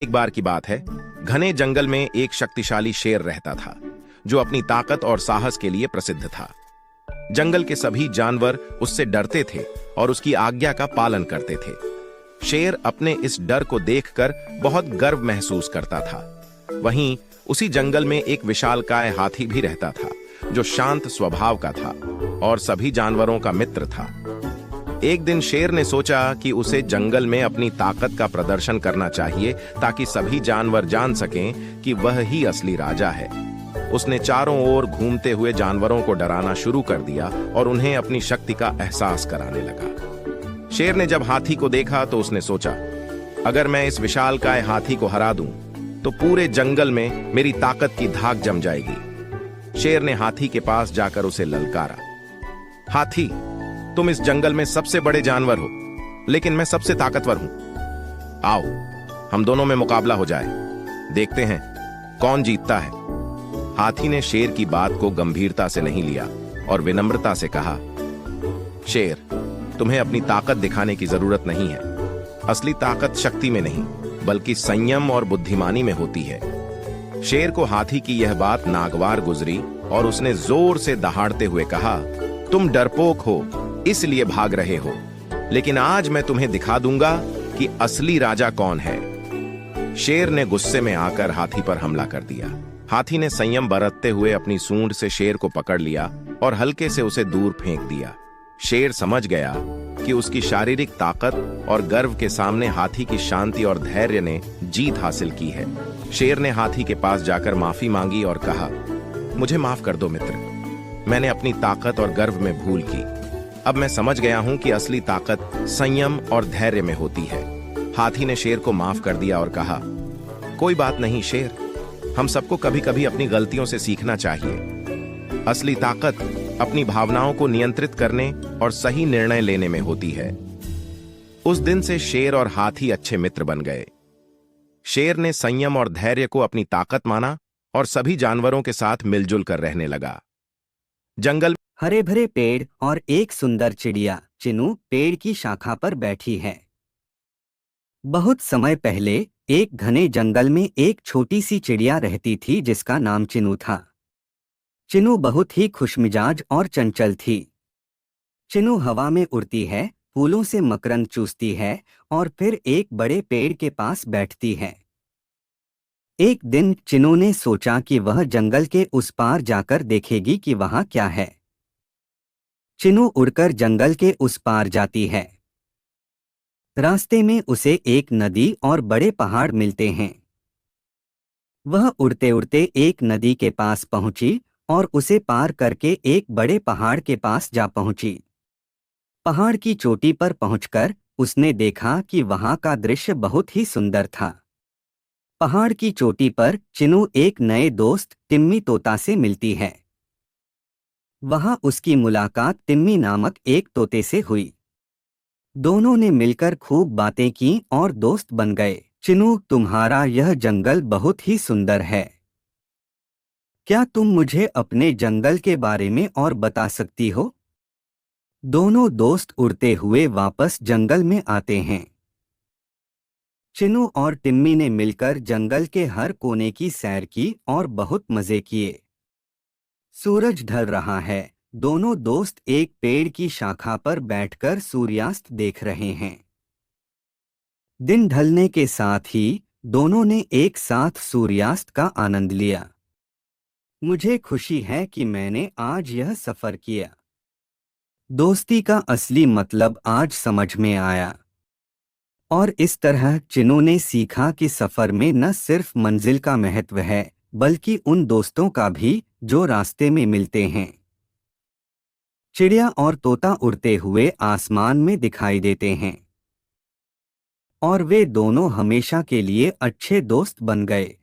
एक बार की बात है, घने जंगल में एक शक्तिशाली शेर रहता था जो अपनी ताकत और साहस के लिए प्रसिद्ध था। जंगल के सभी जानवर उससे डरते थे और उसकी आज्ञा का पालन करते थे। शेर अपने इस डर को देखकर बहुत गर्व महसूस करता था। वहीं उसी जंगल में एक विशालकाय हाथी भी रहता था जो शांत स्वभाव का था और सभी जानवरों का मित्र था। एक दिन शेर ने सोचा कि उसे जंगल में अपनी ताकत का प्रदर्शन करना चाहिए ताकि सभी जानवर जान सकें कि वह ही असली राजा है। उसने चारों ओर घूमते हुए जानवरों को डराना शुरू कर दिया और उन्हें अपनी शक्ति का एहसास कराने लगा। शेर ने जब हाथी को देखा तो उसने सोचा, अगर मैं इस विशालकाय हाथी को हरा दूं तो पूरे जंगल में मेरी ताकत की धाक जम जाएगी। शेर ने हाथी के पास जाकर उसे ललकारा, हाथी, तुम इस जंगल में सबसे बड़े जानवर हो, लेकिन मैं सबसे ताकतवर हूं। आओ, हम दोनों में मुकाबला हो जाए, देखते हैं कौन जीतता है। हाथी ने शेर की बात को गंभीरता से नहीं लिया और विनम्रता से कहा, शेर, तुम्हें अपनी ताकत दिखाने की जरूरत नहीं है। असली ताकत शक्ति में नहीं, बल्कि संयम और बुद्धिमानी में होती है। शेर को हाथी की यह बात नागवार गुजरी और उसने जोर से दहाड़ते हुए कहा, तुम डरपोक हो, इसलिए भाग रहे हो, लेकिन आज मैं तुम्हें दिखा दूंगा कि असली राजा कौन है। शेर ने गुस्से में आकर हाथी पर हमला कर दिया। हाथी ने संयम बरतते हुए अपनी सूंड से शेर को पकड़ लिया और हल्के से उसे दूर फेंक दिया। शेर समझ गया कि उसकी शारीरिक ताकत और गर्व के सामने हाथी की शांति और धैर्य ने जीत हासिल की है। शेर ने हाथी के पास जाकर माफी मांगी और कहा, मुझे माफ कर दो मित्र, मैंने अपनी ताकत और गर्व में भूल की। अब मैं समझ गया हूं कि असली ताकत संयम और धैर्य में होती है। हाथी ने शेर को माफ कर दिया और कहा, कोई बात नहीं शेर, हम सबको कभी कभी अपनी गलतियों से सीखना चाहिए। असली ताकत अपनी भावनाओं को नियंत्रित करने और सही निर्णय लेने में होती है। उस दिन से शेर और हाथी अच्छे मित्र बन गए। शेर ने संयम और धैर्य को अपनी ताकत माना और सभी जानवरों के साथ मिलजुल कर रहने लगा। जंगल हरे भरे पेड़ और एक सुंदर चिड़िया चिनू पेड़ की शाखा पर बैठी है। बहुत समय पहले एक घने जंगल में एक छोटी सी चिड़िया रहती थी जिसका नाम चिनू था। चिनू बहुत ही खुशमिजाज और चंचल थी। चिनू हवा में उड़ती है, फूलों से मकरंद चूसती है और फिर एक बड़े पेड़ के पास बैठती है। एक दिन चिनू ने सोचा कि वह जंगल के उस पार जाकर देखेगी कि वहां क्या है। चिनू उड़कर जंगल के उस पार जाती है। रास्ते में उसे एक नदी और बड़े पहाड़ मिलते हैं। वह उड़ते उड़ते एक नदी के पास पहुंची और उसे पार करके एक बड़े पहाड़ के पास जा पहुंची। पहाड़ की चोटी पर पहुंचकर उसने देखा कि वहां का दृश्य बहुत ही सुंदर था। पहाड़ की चोटी पर चिनू एक नए दोस्त टिम्मी तोता से मिलती है। वहां उसकी मुलाकात टिम्मी नामक एक तोते से हुई। दोनों ने मिलकर खूब बातें की और दोस्त बन गए। चिनू, तुम्हारा यह जंगल बहुत ही सुंदर है। क्या तुम मुझे अपने जंगल के बारे में और बता सकती हो? दोनों दोस्त उड़ते हुए वापस जंगल में आते हैं। चिनू और टिम्मी ने मिलकर जंगल के हर कोने की सैर की और बहुत मजे किए। सूरज ढल रहा है। दोनों दोस्त एक पेड़ की शाखा पर बैठकर सूर्यास्त देख रहे हैं। दिन ढलने के साथ ही दोनों ने एक साथ सूर्यास्त का आनंद लिया। मुझे खुशी है कि मैंने आज यह सफर किया। दोस्ती का असली मतलब आज समझ में आया। और इस तरह चिनू ने सीखा कि सफर में न सिर्फ मंजिल का महत्व है, बल्कि उन दोस्तों का भी जो रास्ते में मिलते हैं। चिड़िया और तोता उड़ते हुए आसमान में दिखाई देते हैं और वे दोनों हमेशा के लिए अच्छे दोस्त बन गए।